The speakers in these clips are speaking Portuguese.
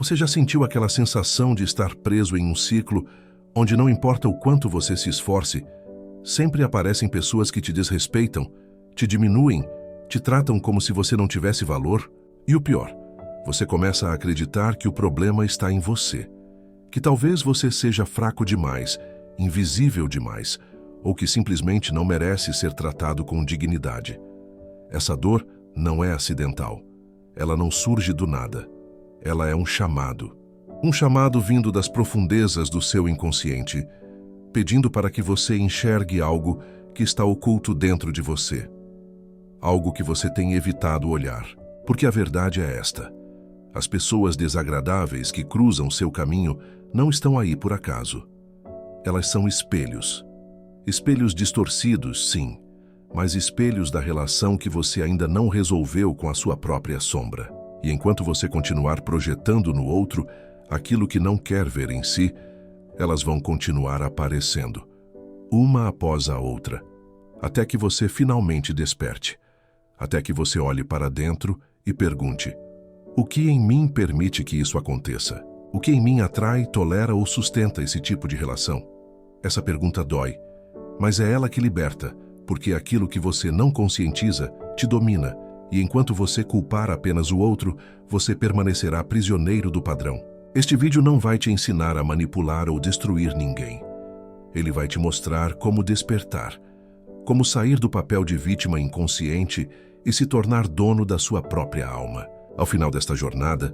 Você já sentiu aquela sensação de estar preso em um ciclo onde não importa o quanto você se esforce, sempre aparecem pessoas que te desrespeitam, te diminuem, te tratam como se você não tivesse valor? E o pior, você começa a acreditar que o problema está em você, que talvez você seja fraco demais, invisível demais, ou que simplesmente não merece ser tratado com dignidade. Essa dor não é acidental. Ela não surge do nada. Ela é um chamado vindo das profundezas do seu inconsciente, pedindo para que você enxergue algo que está oculto dentro de você. Algo que você tem evitado olhar. Porque a verdade é esta: as pessoas desagradáveis que cruzam seu caminho não estão aí por acaso. Elas são espelhos. Espelhos distorcidos, sim, mas espelhos da relação que você ainda não resolveu com a sua própria sombra. E enquanto você continuar projetando no outro aquilo que não quer ver em si, elas vão continuar aparecendo, uma após a outra, até que você finalmente desperte, até que você olhe para dentro e pergunte: o que em mim permite que isso aconteça? O que em mim atrai, tolera ou sustenta esse tipo de relação? Essa pergunta dói, mas é ela que liberta, porque aquilo que você não conscientiza te domina, e enquanto você culpar apenas o outro, você permanecerá prisioneiro do padrão. Este vídeo não vai te ensinar a manipular ou destruir ninguém. Ele vai te mostrar como despertar, como sair do papel de vítima inconsciente e se tornar dono da sua própria alma. Ao final desta jornada,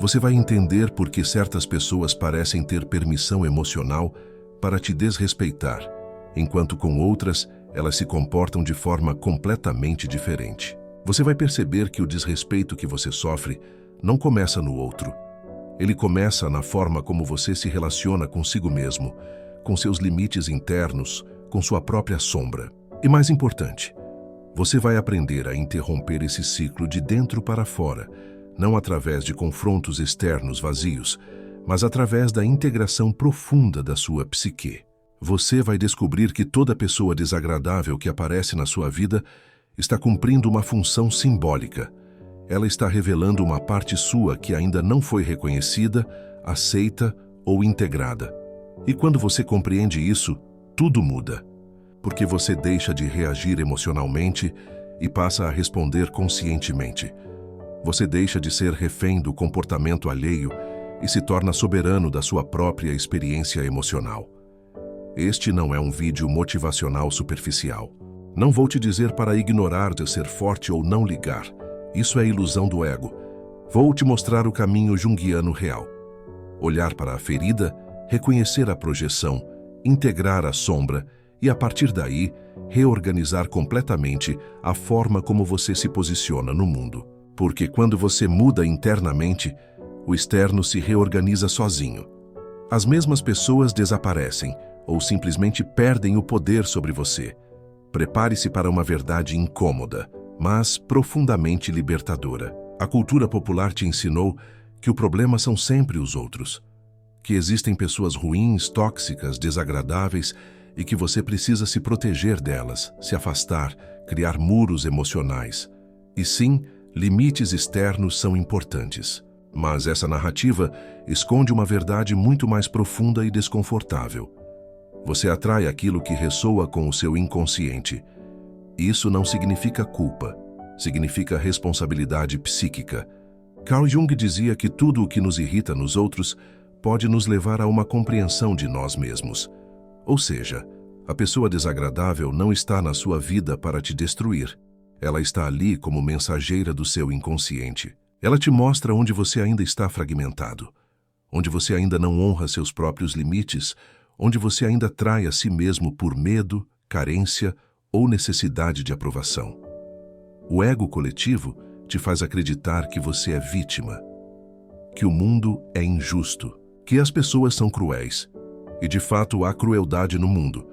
você vai entender por que certas pessoas parecem ter permissão emocional para te desrespeitar, enquanto com outras elas se comportam de forma completamente diferente. Você vai perceber que o desrespeito que você sofre não começa no outro. Ele começa na forma como você se relaciona consigo mesmo, com seus limites internos, com sua própria sombra. E mais importante, você vai aprender a interromper esse ciclo de dentro para fora, não através de confrontos externos vazios, mas através da integração profunda da sua psique. Você vai descobrir que toda pessoa desagradável que aparece na sua vida está cumprindo uma função simbólica. Ela está revelando uma parte sua que ainda não foi reconhecida, aceita ou integrada. E quando você compreende isso, tudo muda. Porque você deixa de reagir emocionalmente e passa a responder conscientemente. Você deixa de ser refém do comportamento alheio e se torna soberano da sua própria experiência emocional. Este não é um vídeo motivacional superficial. Não vou te dizer para ignorar de ser forte ou não ligar. Isso é ilusão do ego. Vou te mostrar o caminho junguiano real. Olhar para a ferida, reconhecer a projeção, integrar a sombra e, a partir daí, reorganizar completamente a forma como você se posiciona no mundo. Porque quando você muda internamente, o externo se reorganiza sozinho. As mesmas pessoas desaparecem ou simplesmente perdem o poder sobre você. Prepare-se para uma verdade incômoda, mas profundamente libertadora. A cultura popular te ensinou que o problema são sempre os outros, que existem pessoas ruins, tóxicas, desagradáveis e que você precisa se proteger delas, se afastar, criar muros emocionais. E sim, limites externos são importantes. Mas essa narrativa esconde uma verdade muito mais profunda e desconfortável. Você atrai aquilo que ressoa com o seu inconsciente. Isso não significa culpa, significa responsabilidade psíquica. Carl Jung dizia que tudo o que nos irrita nos outros pode nos levar a uma compreensão de nós mesmos. Ou seja, a pessoa desagradável não está na sua vida para te destruir. Ela está ali como mensageira do seu inconsciente. Ela te mostra onde você ainda está fragmentado, onde você ainda não honra seus próprios limites, onde você ainda trai a si mesmo por medo, carência ou necessidade de aprovação. O ego coletivo te faz acreditar que você é vítima, que o mundo é injusto, que as pessoas são cruéis. E de fato há crueldade no mundo.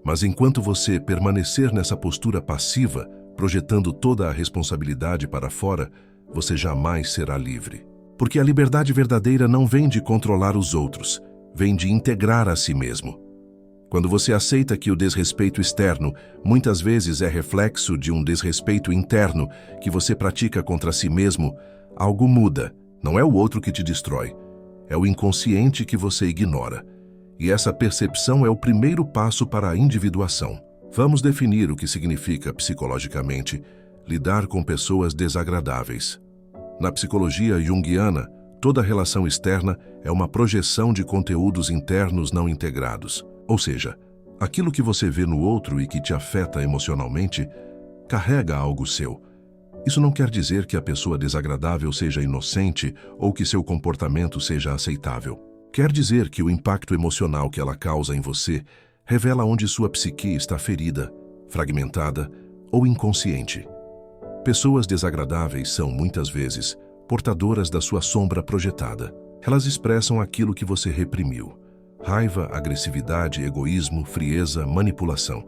Mas enquanto você permanecer nessa postura passiva, projetando toda a responsabilidade para fora, você jamais será livre. Porque a liberdade verdadeira não vem de controlar os outros, vem de integrar a si mesmo. Quando você aceita que o desrespeito externo muitas vezes é reflexo de um desrespeito interno que você pratica contra si mesmo, algo muda. Não é o outro que te destrói, É o inconsciente que você ignora. E essa percepção é o primeiro passo para a individuação. Vamos definir o que significa, psicologicamente, lidar com pessoas desagradáveis. Na psicologia junguiana, toda relação externa é uma projeção de conteúdos internos não integrados. Ou seja, aquilo que você vê no outro e que te afeta emocionalmente, carrega algo seu. Isso não quer dizer que a pessoa desagradável seja inocente ou que seu comportamento seja aceitável. Quer dizer que o impacto emocional que ela causa em você revela onde sua psique está ferida, fragmentada ou inconsciente. Pessoas desagradáveis são, muitas vezes, portadoras da sua sombra projetada. Elas expressam aquilo que você reprimiu: raiva, agressividade, egoísmo, frieza, manipulação.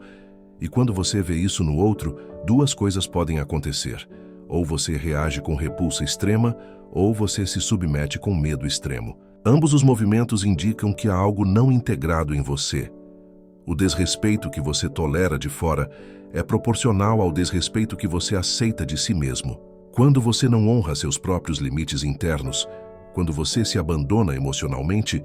E quando você vê isso no outro, duas coisas podem acontecer. Ou você reage com repulsa extrema, ou você se submete com medo extremo. Ambos os movimentos indicam que há algo não integrado em você. O desrespeito que você tolera de fora é proporcional ao desrespeito que você aceita de si mesmo. Quando você não honra seus próprios limites internos, quando você se abandona emocionalmente,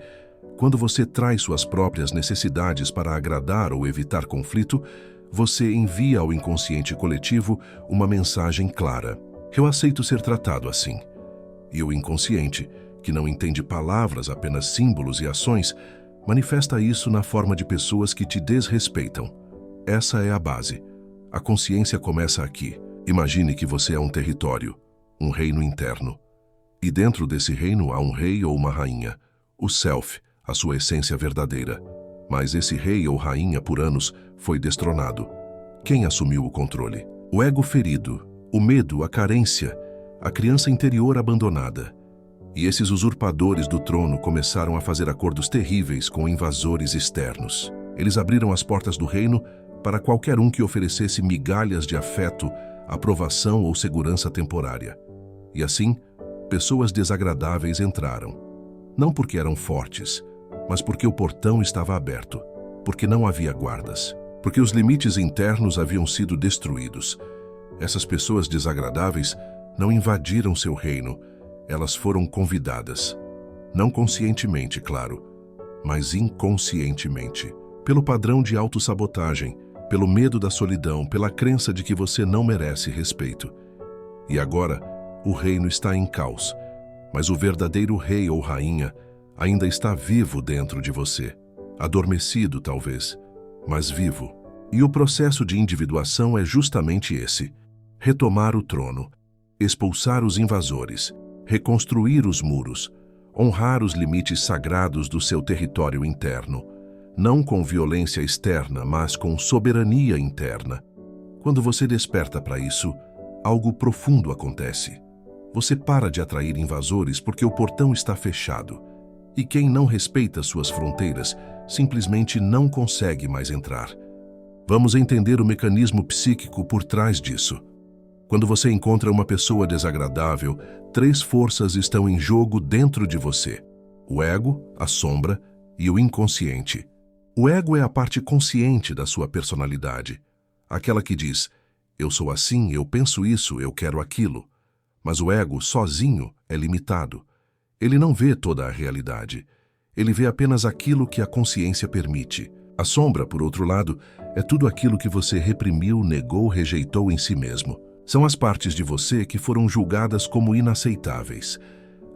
quando você traz suas próprias necessidades para agradar ou evitar conflito, você envia ao inconsciente coletivo uma mensagem clara: eu aceito ser tratado assim. E o inconsciente, que não entende palavras, apenas símbolos e ações, manifesta isso na forma de pessoas que te desrespeitam. Essa é a base. A consciência começa aqui. Imagine que você é um território, um reino interno. E dentro desse reino há um rei ou uma rainha, o self, a sua essência verdadeira. Mas esse rei ou rainha por anos foi destronado. Quem assumiu o controle? O ego ferido, o medo, a carência, a criança interior abandonada. E esses usurpadores do trono começaram a fazer acordos terríveis com invasores externos. Eles abriram as portas do reino para qualquer um que oferecesse migalhas de afeto, aprovação ou segurança temporária. E assim, pessoas desagradáveis entraram. Não porque eram fortes, mas porque o portão estava aberto, porque não havia guardas, porque os limites internos haviam sido destruídos. Essas pessoas desagradáveis não invadiram seu reino, elas foram convidadas. Não conscientemente, claro, mas inconscientemente. Pelo padrão de autossabotagem, pelo medo da solidão, pela crença de que você não merece respeito. E agora, o reino está em caos, mas o verdadeiro rei ou rainha ainda está vivo dentro de você. Adormecido, talvez, mas vivo. E o processo de individuação é justamente esse: retomar o trono, expulsar os invasores, reconstruir os muros, honrar os limites sagrados do seu território interno, não com violência externa, mas com soberania interna. Quando você desperta para isso, algo profundo acontece. Você para de atrair invasores porque o portão está fechado. E quem não respeita suas fronteiras simplesmente não consegue mais entrar. Vamos entender o mecanismo psíquico por trás disso. Quando você encontra uma pessoa desagradável, 3 forças estão em jogo dentro de você: o ego, a sombra e o inconsciente. O ego é a parte consciente da sua personalidade, aquela que diz: eu sou assim, eu penso isso, eu quero aquilo. Mas o ego, sozinho, é limitado. Ele não vê toda a realidade. Ele vê apenas aquilo que a consciência permite. A sombra, por outro lado, é tudo aquilo que você reprimiu, negou, rejeitou em si mesmo. São as partes de você que foram julgadas como inaceitáveis.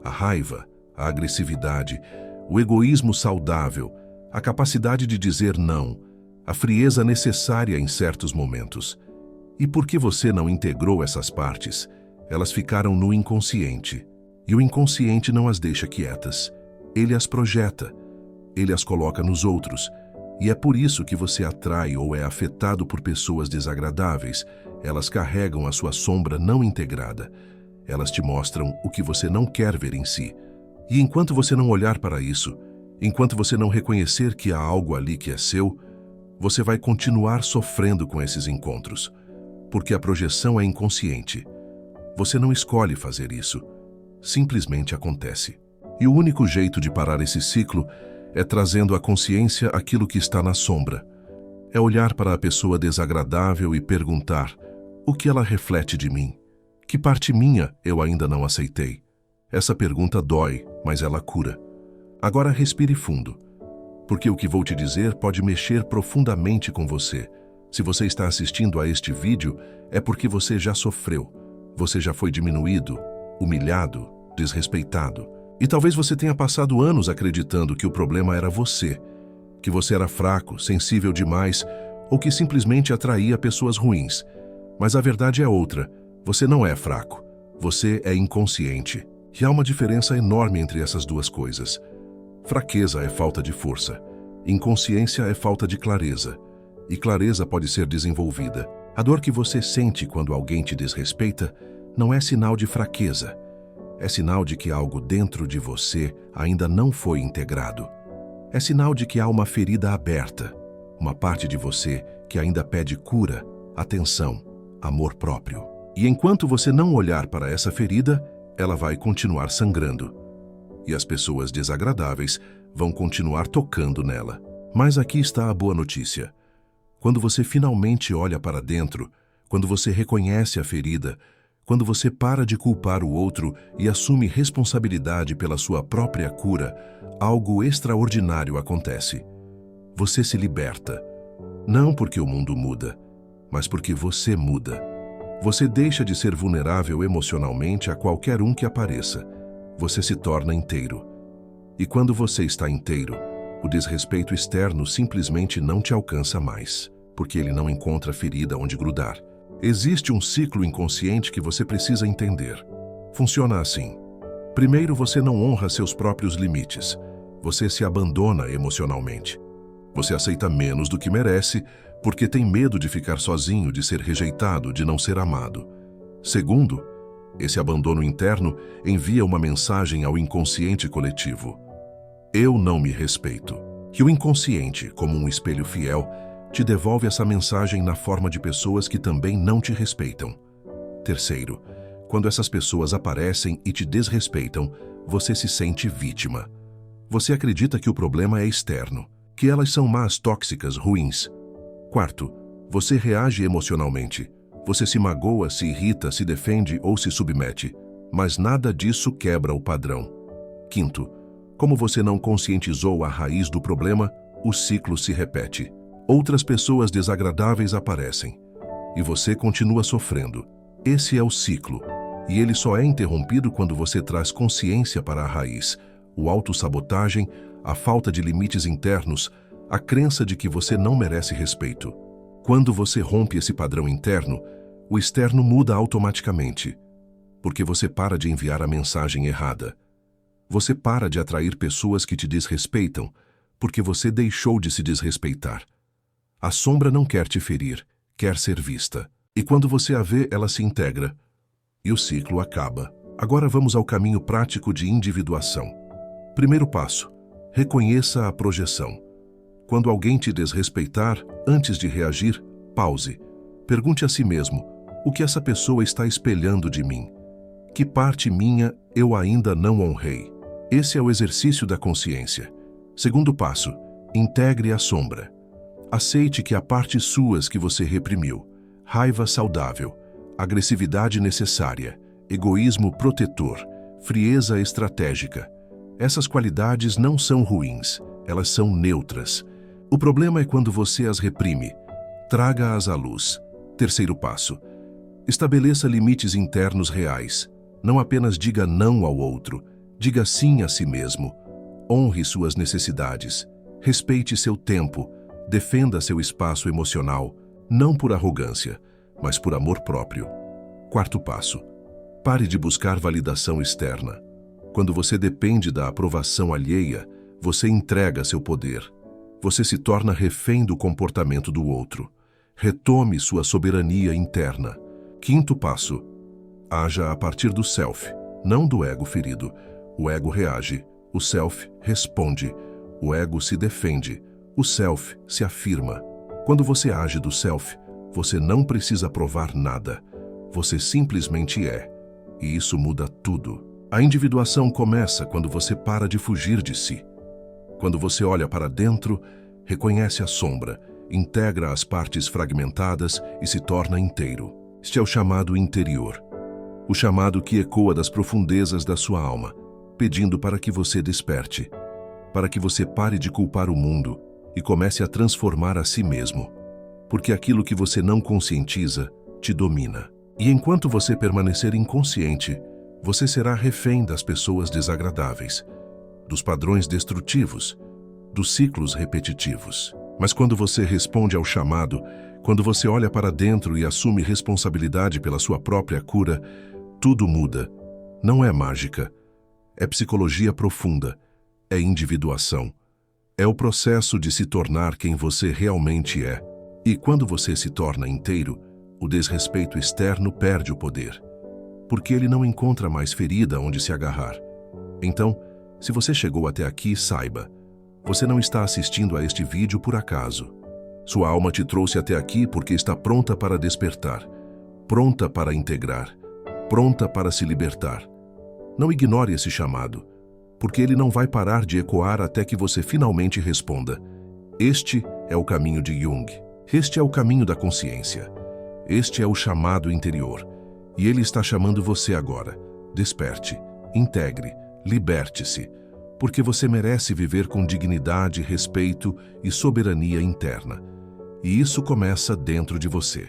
A raiva, a agressividade, o egoísmo saudável, a capacidade de dizer não, a frieza necessária em certos momentos. E por que você não integrou essas partes? Elas ficaram no inconsciente. E o inconsciente não as deixa quietas. Ele as projeta. Ele as coloca nos outros. E é por isso que você atrai ou é afetado por pessoas desagradáveis. Elas carregam a sua sombra não integrada. Elas te mostram o que você não quer ver em si. E enquanto você não olhar para isso, enquanto você não reconhecer que há algo ali que é seu, você vai continuar sofrendo com esses encontros. Porque a projeção é inconsciente. Você não escolhe fazer isso. Simplesmente acontece. E o único jeito de parar esse ciclo é trazendo à consciência aquilo que está na sombra. É olhar para a pessoa desagradável e perguntar: o que ela reflete de mim? Que parte minha eu ainda não aceitei? Essa pergunta dói, mas ela cura. Agora respire fundo, porque o que vou te dizer pode mexer profundamente com você. Se você está assistindo a este vídeo, é porque você já sofreu. Você já foi diminuído, humilhado, desrespeitado. E talvez você tenha passado anos acreditando que o problema era você, que você era fraco, sensível demais, ou que simplesmente atraía pessoas ruins. Mas a verdade é outra. Você não é fraco. Você é inconsciente. E há uma diferença enorme entre essas duas coisas. Fraqueza é falta de força. Inconsciência é falta de clareza. E clareza pode ser desenvolvida. A dor que você sente quando alguém te desrespeita não é sinal de fraqueza. É sinal de que algo dentro de você ainda não foi integrado. É sinal de que há uma ferida aberta, uma parte de você que ainda pede cura, atenção, amor próprio. E enquanto você não olhar para essa ferida, ela vai continuar sangrando. E as pessoas desagradáveis vão continuar tocando nela. Mas aqui está a boa notícia. Quando você finalmente olha para dentro, quando você reconhece a ferida, quando você para de culpar o outro e assume responsabilidade pela sua própria cura, algo extraordinário acontece. Você se liberta. Não porque o mundo muda, mas porque você muda. Você deixa de ser vulnerável emocionalmente a qualquer um que apareça. Você se torna inteiro. E quando você está inteiro, o desrespeito externo simplesmente não te alcança mais, porque ele não encontra ferida onde grudar. Existe um ciclo inconsciente que você precisa entender. Funciona assim. Primeiro, você não honra seus próprios limites. Você se abandona emocionalmente. Você aceita menos do que merece, porque tem medo de ficar sozinho, de ser rejeitado, de não ser amado. Segundo, esse abandono interno envia uma mensagem ao inconsciente coletivo. Eu não me respeito. E o inconsciente, como um espelho fiel, te devolve essa mensagem na forma de pessoas que também não te respeitam. Terceiro, quando essas pessoas aparecem e te desrespeitam, você se sente vítima. Você acredita que o problema é externo, que elas são más, tóxicas, ruins. Quarto, você reage emocionalmente. Você se magoa, se irrita, se defende ou se submete. Mas nada disso quebra o padrão. Quinto, como você não conscientizou a raiz do problema, o ciclo se repete. Outras pessoas desagradáveis aparecem. E você continua sofrendo. Esse é o ciclo. E ele só é interrompido quando você traz consciência para a raiz. O autossabotagem, a falta de limites internos, a crença de que você não merece respeito. Quando você rompe esse padrão interno, o externo muda automaticamente. Porque você para de enviar a mensagem errada. Você para de atrair pessoas que te desrespeitam, porque você deixou de se desrespeitar. A sombra não quer te ferir, quer ser vista. E quando você a vê, ela se integra. E o ciclo acaba. Agora vamos ao caminho prático de individuação. Primeiro passo: reconheça a projeção. Quando alguém te desrespeitar, antes de reagir, pause. Pergunte a si mesmo: o que essa pessoa está espelhando de mim? Que parte minha eu ainda não honrei? Esse é o exercício da consciência. Segundo passo: integre a sombra. Aceite que há partes suas que você reprimiu. Raiva saudável, agressividade necessária, egoísmo protetor, frieza estratégica. Essas qualidades não são ruins, elas são neutras. O problema é quando você as reprime. Traga-as à luz. Terceiro passo: estabeleça limites internos reais. Não apenas diga não ao outro, diga sim a si mesmo. Honre suas necessidades. Respeite seu tempo. Defenda seu espaço emocional, não por arrogância, mas por amor próprio. Quarto passo: pare de buscar validação externa. Quando você depende da aprovação alheia, você entrega seu poder. Você se torna refém do comportamento do outro. Retome sua soberania interna. Quinto passo: haja a partir do self, não do ego ferido. O ego reage, o self responde. O ego se defende, o self se afirma. Quando você age do self, você não precisa provar nada. Você simplesmente é. E isso muda tudo. A individuação começa quando você para de fugir de si. Quando você olha para dentro, reconhece a sombra, integra as partes fragmentadas e se torna inteiro. Este é o chamado interior. O chamado que ecoa das profundezas da sua alma, pedindo para que você desperte. para que você pare de culpar o mundo e comece a transformar a si mesmo, porque aquilo que você não conscientiza te domina. E enquanto você permanecer inconsciente, você será refém das pessoas desagradáveis, dos padrões destrutivos, dos ciclos repetitivos. Mas quando você responde ao chamado, quando você olha para dentro e assume responsabilidade pela sua própria cura, tudo muda. Não é mágica, é psicologia profunda, é individuação. É o processo de se tornar quem você realmente é. E quando você se torna inteiro, o desrespeito externo perde o poder, porque ele não encontra mais ferida onde se agarrar. Então, se você chegou até aqui, saiba, você não está assistindo a este vídeo por acaso. Sua alma te trouxe até aqui porque está pronta para despertar, pronta para integrar, pronta para se libertar. Não ignore esse chamado, porque ele não vai parar de ecoar até que você finalmente responda. Este é o caminho de Jung. Este é o caminho da consciência. Este é o chamado interior. E ele está chamando você agora. Desperte, integre, liberte-se, porque você merece viver com dignidade, respeito e soberania interna. E isso começa dentro de você.